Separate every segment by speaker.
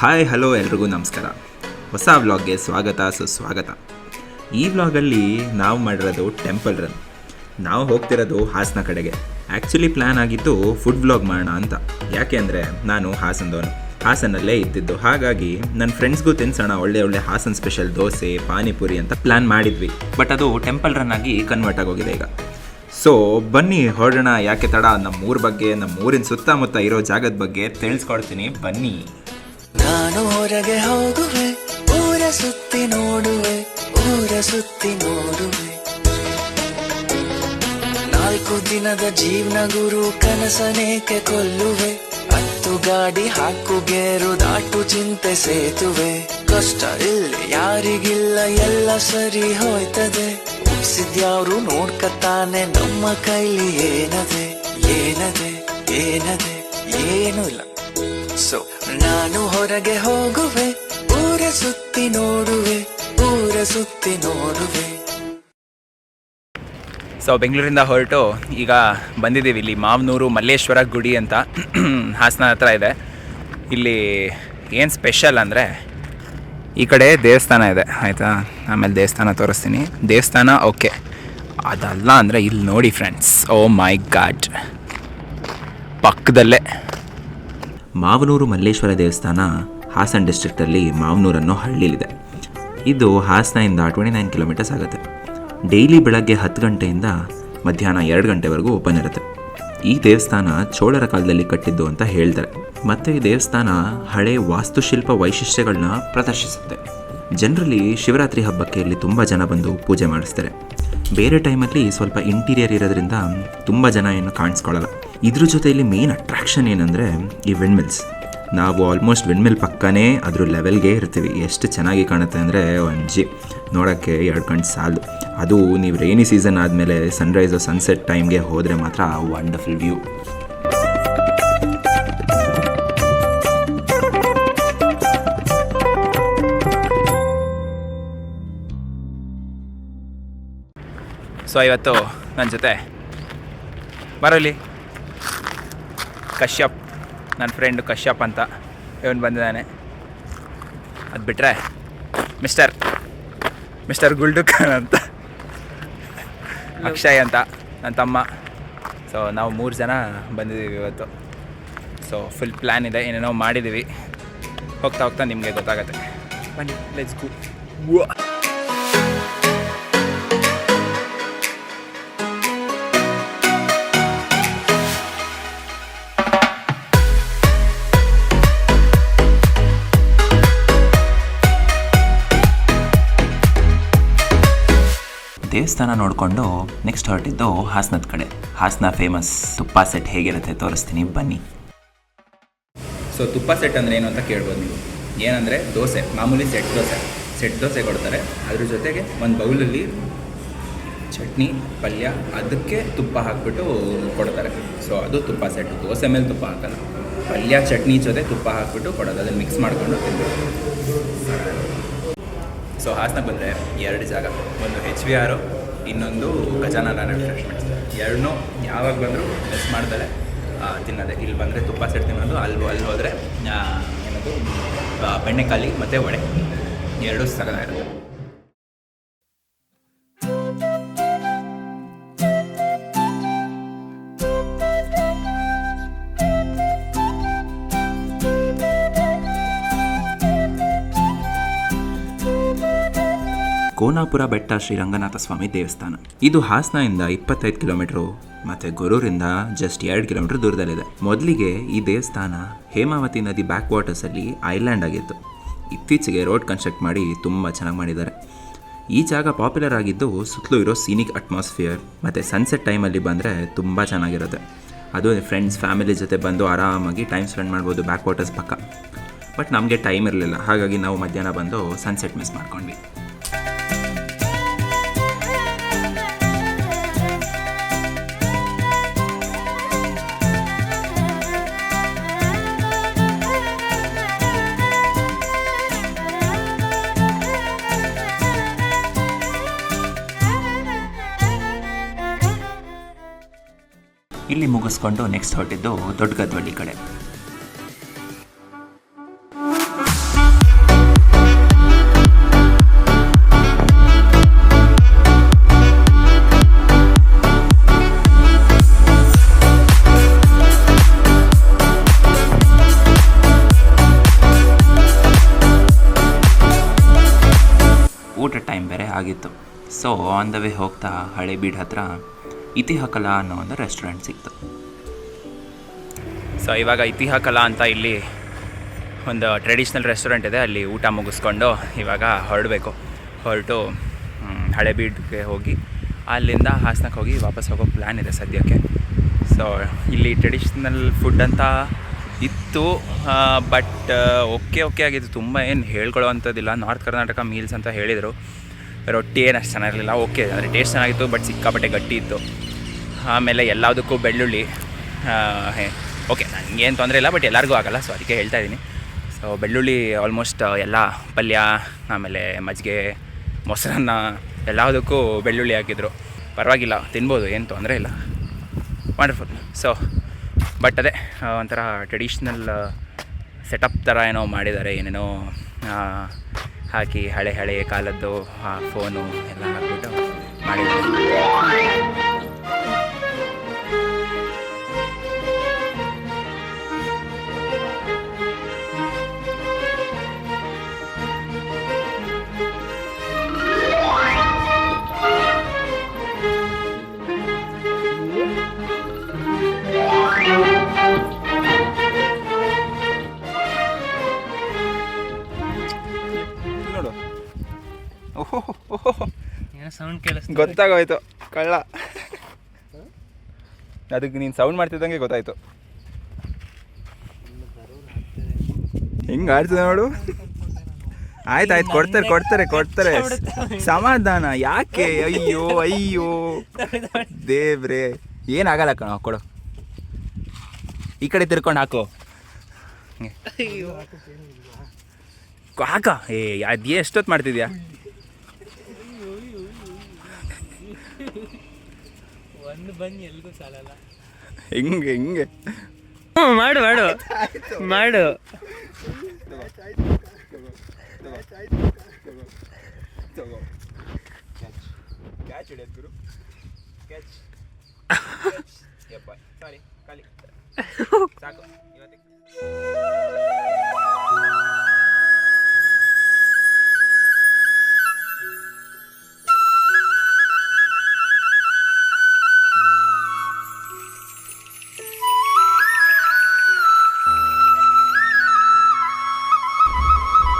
Speaker 1: Hi hello ಎಲ್ರಿಗೂ ನಮಸ್ಕಾರ. ಹೊಸ ವ್ಲಾಗ್ಗೆ ಸುಸ್ವಾಗತ. ಈ ವ್ಲಾಗಲ್ಲಿ ನಾವು ಮಾಡಿರೋದು ಟೆಂಪಲ್ ರನ್. ನಾವು ಹೋಗ್ತಿರೋದು ಹಾಸನ ಕಡೆಗೆ. ಆ್ಯಕ್ಚುಲಿ ಪ್ಲ್ಯಾನ್ ಆಗಿದ್ದು ಫುಡ್ ವ್ಲಾಗ್ ಮಾಡೋಣ ಅಂತ. ಯಾಕೆ ಅಂದರೆ ನಾನು ಹಾಸನದವನು, ಹಾಸನಲ್ಲೇ ಇದ್ದಿದ್ದು. ಹಾಗಾಗಿ ನನ್ನ ಫ್ರೆಂಡ್ಸ್ಗೂ ತಿನ್ಸೋಣ ಒಳ್ಳೆ ಹಾಸನ ಸ್ಪೆಷಲ್ ದೋಸೆ ಪಾನಿಪುರಿ ಅಂತ ಪ್ಲ್ಯಾನ್ ಮಾಡಿದ್ವಿ. ಬಟ್ ಅದು ಟೆಂಪಲ್ ರನ್ ಆಗಿ ಕನ್ವರ್ಟ್ ಆಗೋಗಿದೆ ಈಗ. ಸೊ ಬನ್ನಿ ಹೊರಡೋಣ. ಯಾಕೆ ತಡ, ನಮ್ಮೂರ ಬಗ್ಗೆ, ನಮ್ಮೂರಿನ ಸುತ್ತಮುತ್ತ ಇರೋ ಜಾಗದ ಬಗ್ಗೆ ತಿಳಿಸ್ಕೊಡ್ತೀನಿ ಬನ್ನಿ.
Speaker 2: ನಾನು ಹೊರಗೆ ಹೋಗುವೆ, ಊರ ಸುತ್ತಿ ನೋಡುವೆ, ನಾಲ್ಕು ದಿನದ ಜೀವನ ಗುರು ಕನಸನೇಕೆ ಕೊಲ್ಲುವೆ, 10 ಗಾಡಿ ಹಾಕು ಗೇರು ದಾಟು ಚಿಂತೆ ಸೇತುವೆ, ಕಷ್ಟ ಇಲ್ಲಿ ಯಾರಿಗಿಲ್ಲ ಎಲ್ಲ ಸರಿ ಹೋಯ್ತದೆ, ಉಪ್ಸಿದ್ಯಾವ್ರು ನೋಡ್ಕತಾನೆ ನಮ್ಮ ಕೈಲಿ ಏನದೆ ಏನೂ ಇಲ್ಲ. ಸೊ ನಾನು ಹೊರಗೆ ಹೋಗುವೆ, ಊರ ಸುತ್ತಿ ನೋಡುವೆ.
Speaker 1: ಸೊ ಬೆಂಗಳೂರಿಂದ ಹೊರಟು ಈಗ ಬಂದಿದ್ದೀವಿ ಇಲ್ಲಿ ಮಾವನೂರು ಮಲ್ಲೇಶ್ವರ ಗುಡಿ ಅಂತ ಹಾಸನ ಹತ್ರ ಇದೆ. ಇಲ್ಲಿ ಏನು ಸ್ಪೆಷಲ್ ಅಂದರೆ ಈ ಕಡೆ ದೇವಸ್ಥಾನ ಇದೆ ಆಯಿತಾ, ಆಮೇಲೆ ದೇವಸ್ಥಾನ ತೋರಿಸ್ತೀನಿ. ದೇವಸ್ಥಾನ ಓಕೆ, ಅದಲ್ಲ ಅಂದರೆ ಇಲ್ಲಿ ನೋಡಿ ಫ್ರೆಂಡ್ಸ್, ಓ ಮೈ ಗಾಡ್, ಪಕ್ಕದಲ್ಲೇ ಮಾವನೂರು ಮಲ್ಲೇಶ್ವರ ದೇವಸ್ಥಾನ ಹಾಸನ ಡಿಸ್ಟ್ರಿಕ್ಟಲ್ಲಿ ಮಾವನೂರು ಅನ್ನೋ ಹಳ್ಳಿಲಿದೆ. ಇದು ಹಾಸನದಿಂದ 29 ಕಿಲೋಮೀಟರ್ಸ್ ಆಗುತ್ತೆ. ಡೈಲಿ ಬೆಳಗ್ಗೆ 10 ಗಂಟೆಯಿಂದ ಮಧ್ಯಾಹ್ನ 2 ಗಂಟೆವರೆಗೂ ಓಪನ್ ಇರುತ್ತೆ. ಈ ದೇವಸ್ಥಾನ ಚೋಳರ ಕಾಲದಲ್ಲಿ ಕಟ್ಟಿದ್ದು ಅಂತ ಹೇಳ್ತಾರೆ. ಮತ್ತು ಈ ದೇವಸ್ಥಾನ ಹಳೆ ವಾಸ್ತುಶಿಲ್ಪ ವೈಶಿಷ್ಟ್ಯಗಳನ್ನ ಪ್ರದರ್ಶಿಸುತ್ತೆ. ಜನರಲಿ ಶಿವರಾತ್ರಿ ಹಬ್ಬಕ್ಕೆ ಇಲ್ಲಿ ತುಂಬ ಜನ ಬಂದು ಪೂಜೆ ಮಾಡಿಸ್ತಾರೆ. ಬೇರೆ ಟೈಮಲ್ಲಿ ಸ್ವಲ್ಪ ಇಂಟೀರಿಯರ್ ಇರೋದ್ರಿಂದ ತುಂಬ ಜನ ಏನು ಕಾಣಿಸ್ಕೊಳ್ಳಲ್ಲ. ಇದ್ರ ಜೊತೆಯಲ್ಲಿ ಮೇನ್ ಅಟ್ರಾಕ್ಷನ್ ಏನಂದರೆ ಈ ವಿಂಡ್ಮಿಲ್ಸ್. ನಾವು ಆಲ್ಮೋಸ್ಟ್ ವಿಂಡ್ಮಿಲ್ ಪಕ್ಕನೇ ಅದ್ರ ಲೆವೆಲ್ಗೆ ಇರ್ತೀವಿ. ಎಷ್ಟು ಚೆನ್ನಾಗಿ ಕಾಣುತ್ತೆ ಅಂದರೆ ಒಂಜಿ ನೋಡೋಕ್ಕೆ 2 ಕಣ್ಣು ಸಾಲು. ಅದು ನೀವು ರೈನಿ ಸೀಸನ್ ಆದಮೇಲೆ ಸನ್ರೈಸು ಸನ್ಸೆಟ್ ಟೈಮ್ಗೆ ಹೋದರೆ ಮಾತ್ರ ವಂಡರ್ಫುಲ್ ವ್ಯೂ. ಸೊ ಇವತ್ತು ನನ್ನ ಜೊತೆ ಬರೋಲಿ ಕಶ್ಯಪ್, ನನ್ನ ಫ್ರೆಂಡು ಕಶ್ಯಪ್ ಅಂತ ಇವನು ಬಂದಿದ್ದಾನೆ. ಅದು ಬಿಟ್ಟರೆ ಮಿಸ್ಟರ್ ಗುಲ್ಡುಖಾನ್ ಅಂತ, ಅಕ್ಷಯ್ ಅಂತ ನನ್ನ ತಮ್ಮ. ಸೊ ನಾವು 3 ಜನ ಬಂದಿದ್ದೀವಿ ಇವತ್ತು. ಸೊ ಫುಲ್ ಪ್ಲ್ಯಾನ್ ಇದೆ, ಏನೇನೋ ಮಾಡಿದ್ದೀವಿ. ಹೋಗ್ತಾ ನಿಮಗೆ ಗೊತ್ತಾಗತ್ತೆ. ಬನ್ನಿ, ಲೆಟ್ಸ್ ಗೋ. ದೇವಸ್ಥಾನ ನೋಡಿಕೊಂಡು ನೆಕ್ಸ್ಟ್ ಹೊರಟಿದ್ದು ಹಾಸನದ ಕಡೆ. ಹಾಸನ ಫೇಮಸ್ ತುಪ್ಪ ಸೆಟ್ ಹೇಗಿರುತ್ತೆ ತೋರಿಸ್ತೀನಿ ಬನ್ನಿ. ಸೊ ತುಪ್ಪ ಸೆಟ್ ಅಂದರೆ ಏನು ಅಂತ ಕೇಳ್ಬೋದು ನೀವು. ಏನಂದರೆ ದೋಸೆ, ಮಾಮೂಲಿ ಸೆಟ್ ದೋಸೆ ಕೊಡ್ತಾರೆ. ಅದ್ರ ಜೊತೆಗೆ ಒಂದು ಬೌಲಲ್ಲಿ ಚಟ್ನಿ ಪಲ್ಯ, ಅದಕ್ಕೆ ತುಪ್ಪ ಹಾಕಿಬಿಟ್ಟು ಕೊಡ್ತಾರೆ. ಸೊ ಅದು ತುಪ್ಪ ಸೆಟ್. ದೋಸೆ ಮೇಲೆ ತುಪ್ಪ ಹಾಕಲ್ಲ, ಪಲ್ಯ ಚಟ್ನಿ ಜೊತೆ ತುಪ್ಪ ಹಾಕಿಬಿಟ್ಟು ಕೊಡೋದು. ಅದನ್ನು ಮಿಕ್ಸ್ ಮಾಡ್ಕೊಂಡು ತಿನ್ಬೇಕು. ಸೊ ಹಾಸನಕ್ಕೆ ಬಂದರೆ 2 ಜಾಗ, ಒಂದು HVR, ಇನ್ನೊಂದು ಗಜಾನನ ರಿಫ್ರೆಶ್ಮೆಂಟ್ಸ್. ಎರಡನ್ನೂ ಯಾವಾಗ ಬಂದರೂ ಮಿಸ್ ಮಾಡ್ತಾರೆ ತಿನ್ನೋದೆ. ಇಲ್ಲಿ ಬಂದರೆ ತುಪ್ಪ ಸೆಟ್ ತಿನ್ನೋದು, ಅಲ್ಲಿ ಹೋದರೆ ಏನದು ಬೆಣ್ಣೆಕಾಲಿ ಮತ್ತು ವಡೆ, 2 ಸಗದಾಗಿರುತ್ತೆ. ಕೋನಾಪುರ ಬೆಟ್ಟ ಶ್ರೀ ರಂಗನಾಥ ಸ್ವಾಮಿ ದೇವಸ್ಥಾನ. ಇದು ಹಾಸನದಿಂದ 25 ಕಿಲೋಮೀಟ್ರು ಮತ್ತು ಗೊರೂರಿಂದ ಜಸ್ಟ್ 2 ಕಿಲೋಮೀಟ್ರ್ ದೂರದಲ್ಲಿದೆ. ಮೊದಲಿಗೆ ಈ ದೇವಸ್ಥಾನ ಹೇಮಾವತಿ ನದಿ ಬ್ಯಾಕ್ ವಾಟರ್ಸಲ್ಲಿ ಐಲ್ಯಾಂಡ್ ಆಗಿತ್ತು. ಇತ್ತೀಚೆಗೆ ರೋಡ್ ಕನ್ಸ್ಟ್ರಕ್ಟ್ ಮಾಡಿ ತುಂಬ ಚೆನ್ನಾಗಿ ಮಾಡಿದ್ದಾರೆ. ಈ ಜಾಗ ಪಾಪ್ಯುಲರ್ ಆಗಿದ್ದು ಸುತ್ತಲೂ ಇರೋ ಸೀನಿಕ್ ಅಟ್ಮಾಸ್ಫಿಯರ್ ಮತ್ತು ಸನ್ಸೆಟ್ ಟೈಮಲ್ಲಿ ಬಂದರೆ ತುಂಬ ಚೆನ್ನಾಗಿರುತ್ತೆ. ಅದು ಫ್ರೆಂಡ್ಸ್ ಫ್ಯಾಮಿಲಿ ಜೊತೆ ಬಂದು ಆರಾಮಾಗಿ ಟೈಮ್ ಸ್ಪೆಂಡ್ ಮಾಡ್ಬೋದು ಬ್ಯಾಕ್ ವಾಟರ್ಸ್ ಪಕ್ಕ. ಬಟ್ ನಮಗೆ ಟೈಮ್ ಇರಲಿಲ್ಲ, ಹಾಗಾಗಿ ನಾವು ಮಧ್ಯಾಹ್ನ ಬಂದು ಸನ್ಸೆಟ್ ಮಿಸ್ ಮಾಡ್ಕೊಂಡ್ವಿ. ಇಲ್ಲಿ ಮುಗಿಸ್ಕೊಂಡು ನೆಕ್ಸ್ಟ್ ಹೊರಟಿದ್ದು ದೊಡ್ಡ ಗದ್ವಳ್ಳಿ ಕಡೆ. ಆಗಿತ್ತು. ಸೊ ಆನ್ ದ ವೇ ಹೋಗ್ತಾ ಹಳೇಬೀಡು ಹತ್ರ ಇತಿಹಾಕಲಾ ಅನ್ನೋ ಒಂದು ರೆಸ್ಟೋರೆಂಟ್ ಸಿಕ್ತು. ಸೊ ಇವಾಗ ಇತಿಹಾಕಲಾ ಅಂತ ಇಲ್ಲಿ ಒಂದು ಟ್ರೆಡಿಷ್ನಲ್ ರೆಸ್ಟೋರೆಂಟ್ ಇದೆ, ಅಲ್ಲಿ ಊಟ ಮುಗಿಸ್ಕೊಂಡು ಇವಾಗ ಹೊರಟು ಹಳೇಬೀಡಿಗೆ ಹೋಗಿ ಅಲ್ಲಿಂದ ಹಾಸನಕ್ಕೆ ಹೋಗಿ ವಾಪಸ್ ಹೋಗೋ ಪ್ಲ್ಯಾನ್ ಇದೆ ಸದ್ಯಕ್ಕೆ. ಸೊ ಇಲ್ಲಿ ಟ್ರೆಡಿಷ್ನಲ್ ಫುಡ್ ಅಂತ ಇತ್ತು, ಬಟ್ ಓಕೆ ಆಗಿತ್ತು, ತುಂಬ ಏನು ಹೇಳ್ಕೊಳ್ಳೋ ಅಂಥದ್ದಿಲ್ಲ. ನಾರ್ತ್ ಕರ್ನಾಟಕ ಮೀಲ್ಸ್ ಅಂತ ಹೇಳಿದರು, ರೊಟ್ಟಿ ಏನು ಅಷ್ಟು ಚೆನ್ನಾಗಿರಲಿಲ್ಲ. ಓಕೆ ಅಂದರೆ ಟೇಸ್ಟ್ ಚೆನ್ನಾಗಿತ್ತು, ಬಟ್ ಸಿಕ್ಕಾಪಟ್ಟೆ ಗಟ್ಟಿ ಇತ್ತು. ಆಮೇಲೆ ಎಲ್ಲದಕ್ಕೂ ಬೆಳ್ಳುಳ್ಳಿ, ಓಕೆ ನನಗೇನು ತೊಂದರೆ ಇಲ್ಲ, ಬಟ್ ಎಲ್ಲರಿಗೂ ಆಗೋಲ್ಲ, ಸೊ ಅದಕ್ಕೆ ಹೇಳ್ತಾ ಇದ್ದೀನಿ. ಸೊ ಬೆಳ್ಳುಳ್ಳಿ ಆಲ್ಮೋಸ್ಟ್ ಎಲ್ಲ ಪಲ್ಯ, ಆಮೇಲೆ ಮಜ್ಜಿಗೆ, ಮೊಸರನ್ನ ಎಲ್ಲದಕ್ಕೂ ಬೆಳ್ಳುಳ್ಳಿ ಹಾಕಿದ್ರು. ಪರವಾಗಿಲ್ಲ, ತಿನ್ಬೋದು, ಏನು ತೊಂದರೆ ಇಲ್ಲ, ವಂಡರ್ಫುಲ್. ಸೊ ಬಟ್ ಅದೇ ಒಂಥರ ಟ್ರೆಡಿಷ್ನಲ್ ಸೆಟಪ್ ಥರ ಏನೋ ಮಾಡಿದ್ದಾರೆ, ಏನೇನೋ ಹಾಕಿ ಹಳೆ ಕಾಲದ್ದು ಫೋನು ಎಲ್ಲ ಹಾಕ್ಬಿಟ್ಟು ಮಾಡಿದ್ದಾರೆ. ನೋಡು,
Speaker 3: ಸೌಂಡ್ ಕೇಳಿಸ್ತು,
Speaker 1: ಗೊತ್ತಾಗೋಯ್ತು ಕಳ್ಳ. ಅದಕ್ಕೆ ನೀನು ಸೌಂಡ್ ಮಾಡ್ತಿದ್ದಂಗೆ ಗೊತ್ತಾಯ್ತು. ಹೆಂಗೆ ಆಡ್ತದೆ ನೋಡು. ಆಯ್ತು ಕೊಡ್ತಾರೆ ಸಮಾಧಾನ. ಯಾಕೆ ಅಯ್ಯೋ ದೇವ್ರೆ, ಏನಾಗಲ್ಲ ಕಣ, ಕೊಡು. ಈ ಕಡೆ ತಿರ್ಕೊಂಡು ಹಾಕು, ಹಾಕ. ಅದೇ ಎಷ್ಟೊತ್ತು ಮಾಡ್ತಿದ್ಯಾ?
Speaker 3: ಒಂದು ಬನ್ನಿ ಎಲ್ಗೂ ಸಾಲಲ್ಲ.
Speaker 1: ಹಿಂಗೆ
Speaker 3: ಮಾಡು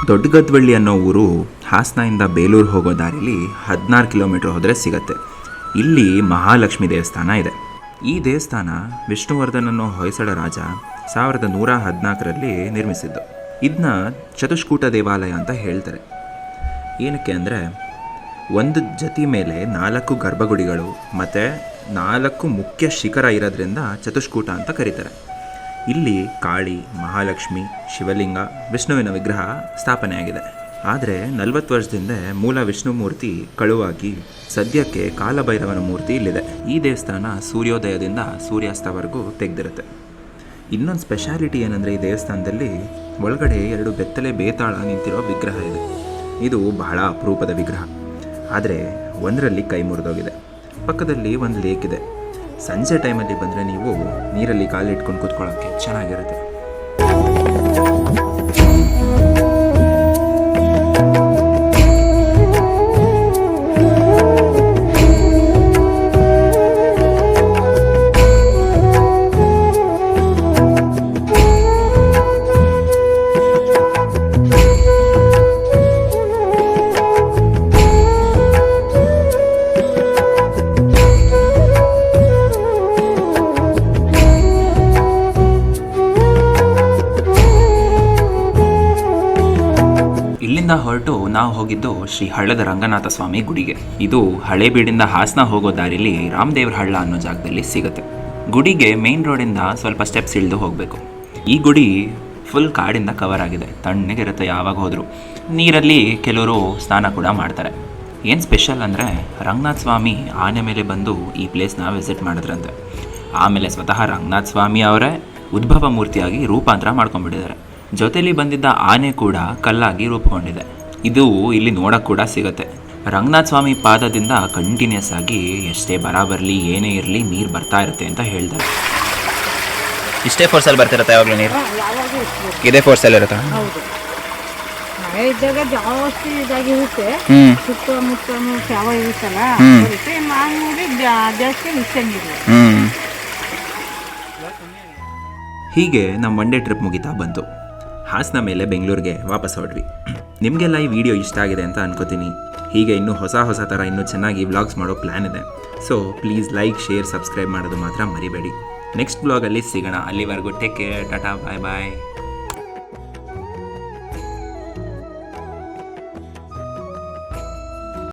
Speaker 1: ದೊಡ್ಡಗದ್ವಳ್ಳಿ ಅನ್ನೋ ಊರು ಹಾಸನದಿಂದ ಬೇಲೂರು ಹೋಗೋ ದಾರಿಲಿ 16 ಕಿಲೋಮೀಟ್ರ್ ಹೋದರೆ ಸಿಗತ್ತೆ. ಇಲ್ಲಿ ಮಹಾಲಕ್ಷ್ಮಿ ದೇವಸ್ಥಾನ ಇದೆ. ಈ ದೇವಸ್ಥಾನ ವಿಷ್ಣುವರ್ಧನ್ ಅನ್ನೋ ಹೊಯ್ಸಳ ರಾಜ 1114ರಲ್ಲಿ ನಿರ್ಮಿಸಿದ್ದು. ಇದನ್ನ ಚತುಷ್ಕೂಟ ದೇವಾಲಯ ಅಂತ ಹೇಳ್ತಾರೆ. ಏನಕ್ಕೆ ಅಂದರೆ, ಒಂದು ಜತಿ ಮೇಲೆ 4 ಗರ್ಭಗುಡಿಗಳು ಮತ್ತು 4 ಮುಖ್ಯ ಶಿಖರ ಇರೋದ್ರಿಂದ ಚತುಷ್ಕೂಟ ಅಂತ ಕರೀತಾರೆ. ಇಲ್ಲಿ ಕಾಳಿ, ಮಹಾಲಕ್ಷ್ಮಿ, ಶಿವಲಿಂಗ, ವಿಷ್ಣುವಿನ ವಿಗ್ರಹ ಸ್ಥಾಪನೆಯಾಗಿದೆ. ಆದರೆ 40 ವರ್ಷದಿಂದ ಮೂಲ ವಿಷ್ಣು ಮೂರ್ತಿ ಕಳುವಾಗಿ ಸದ್ಯಕ್ಕೆ ಕಾಲಭೈರವನ ಮೂರ್ತಿ ಇಲ್ಲಿದೆ. ಈ ದೇವಸ್ಥಾನ ಸೂರ್ಯೋದಯದಿಂದ ಸೂರ್ಯಾಸ್ತವರೆಗೂ ತೆಗೆದಿರುತ್ತೆ. ಇನ್ನೊಂದು ಸ್ಪೆಷಾಲಿಟಿ ಏನಂದರೆ, ಈ ದೇವಸ್ಥಾನದಲ್ಲಿ ಒಳಗಡೆ 2 ಬೆತ್ತಲೆ ಬೇತಾಳ ನಿಂತಿರೋ ವಿಗ್ರಹ ಇದೆ. ಇದು ಬಹಳ ಅಪರೂಪದ ವಿಗ್ರಹ. ಆದರೆ ಒಂದರಲ್ಲಿ ಕೈ ಮುರಿದೋಗಿದೆ. ಪಕ್ಕದಲ್ಲಿ ಒಂದು ಲೇಕ್ ಇದೆ. ಸಂಜೆ ಟೈಮಲ್ಲಿ ಬಂದರೆ ನೀವು ನೀರಲ್ಲಿ ಕಾಲಿಟ್ಕೊಂಡು ಕೂತ್ಕೊಳ್ಳೋಕ್ಕೆ ಚೆನ್ನಾಗಿರುತ್ತೆ. ಇಲ್ಲಿಂದ ಹೊರಟು ನಾವು ಹೋಗಿದ್ದು ಶ್ರೀ ಹಳ್ಳದ ರಂಗನಾಥ ಸ್ವಾಮಿ ಗುಡಿಗೆ. ಇದು ಹಳೇಬೀಡಿಂದ ಹಾಸನ ಹೋಗೋ ದಾರಿಲಿ ರಾಮದೇವ್ರ ಹಳ್ಳ ಅನ್ನೋ ಜಾಗದಲ್ಲಿ ಸಿಗುತ್ತೆ. ಗುಡಿಗೆ ಮೇನ್ ರೋಡಿಂದ ಸ್ವಲ್ಪ ಸ್ಟೆಪ್ಸ್ ಇಳಿದು ಹೋಗಬೇಕು. ಈ ಗುಡಿ ಫುಲ್ ಕಾಡಿಂದ ಕವರ್ ಆಗಿದೆ, ತಣ್ಣಗಿರುತ್ತೆ ಯಾವಾಗ ಹೋದರೂ. ನೀರಲ್ಲಿ ಕೆಲವರು ಸ್ನಾನ ಕೂಡ ಮಾಡ್ತಾರೆ. ಏನು ಸ್ಪೆಷಲ್ ಅಂದರೆ, ರಂಗನಾಥ ಸ್ವಾಮಿ ಆನೆ ಮೇಲೆ ಬಂದು ಈ ಪ್ಲೇಸ್ನ ವಿಸಿಟ್ ಮಾಡಿದ್ರಂತೆ. ಆಮೇಲೆ ಸ್ವತಃ ರಂಗನಾಥ ಸ್ವಾಮಿ ಅವರೇ ಉದ್ಭವ ಮೂರ್ತಿಯಾಗಿ ರೂಪಾಂತರ ಮಾಡ್ಕೊಂಡ್ಬಿಟ್ಟಿದ್ದಾರೆ. ಜೊತೆಲಿ ಬಂದಿದ್ದ ಆನೆ ಕೂಡ ಕಲ್ಲಾಗಿ ರೂಪುಗೊಂಡಿದೆ. ಇದು ಇಲ್ಲಿ ನೋಡೋಕ್ಕೆ ಕೂಡ ಸಿಗುತ್ತೆ. ರಂಗನಾಥ ಸ್ವಾಮಿ ಪಾದದಿಂದ ಕಂಟಿನ್ಯೂಸ್ ಆಗಿ ಎಷ್ಟೇ ಬರ ಬರಲಿ, ಏನೇ ಇರಲಿ, ನೀರು ಬರ್ತಾ ಇರುತ್ತೆ ಅಂತ ಹೇಳ್ತಾರೆ. ಇಷ್ಟೇ ಫೋರ್ಸಲ್ಲಿ ಬರ್ತಿರುತ್ತೆ ಯಾವಾಗಲೂ ನೀರು? ಇದೇ ಫೋರ್ಸಲ್ಲಿ ಇರುತ್ತೆ.
Speaker 4: ಮಳೆ ಇದ್ದಾಗ ಜಾಸ್ತಿ ಇದಾಗಿರುತ್ತೆ, ಸುತ್ತಮುತ್ತ ಯಾವ ಇರುತ್ತಲ್ಲ ಬರುತ್ತೆ. ಮಾಮೂಲಿ ಜಾಸ್ತಿ ಮಿಕ್ಸಂಗಿಲ್ಲ.
Speaker 1: ಹೀಗೆ ನಮ್ಮ ಒನ್ ಡೇ ಟ್ರಿಪ್ ಮುಗಿತಾ ಬಂತು. ಹಾಸನ ಮೇಲೆ ಬೆಂಗಳೂರಿಗೆ ವಾಪಸ್ ಹೊರಡ್ವಿ. ನಿಮಗೆಲ್ಲ ಈ ವಿಡಿಯೋ ಇಷ್ಟ ಆಗಿದೆ ಅಂತ ಅನ್ಕೋತೀನಿ. ಹೀಗೆ ಇನ್ನೂ ಹೊಸ ಥರ ಇನ್ನೂ ಚೆನ್ನಾಗಿ ವ್ಲಾಗ್ಸ್ ಮಾಡೋ ಪ್ಲ್ಯಾನ್ ಇದೆ. So please like, share, subscribe ಮಾಡೋದು ಮಾತ್ರ ಮರಿಬೇಡಿ. ನೆಕ್ಸ್ಟ್ ವ್ಲಾಗಲ್ಲಿ ಸಿಗೋಣ. ಅಲ್ಲಿವರೆಗೂ ಟೇಕ್ ಕೇರ್, ಟಾಟಾ, ಬಾಯ್ ಬಾಯ್.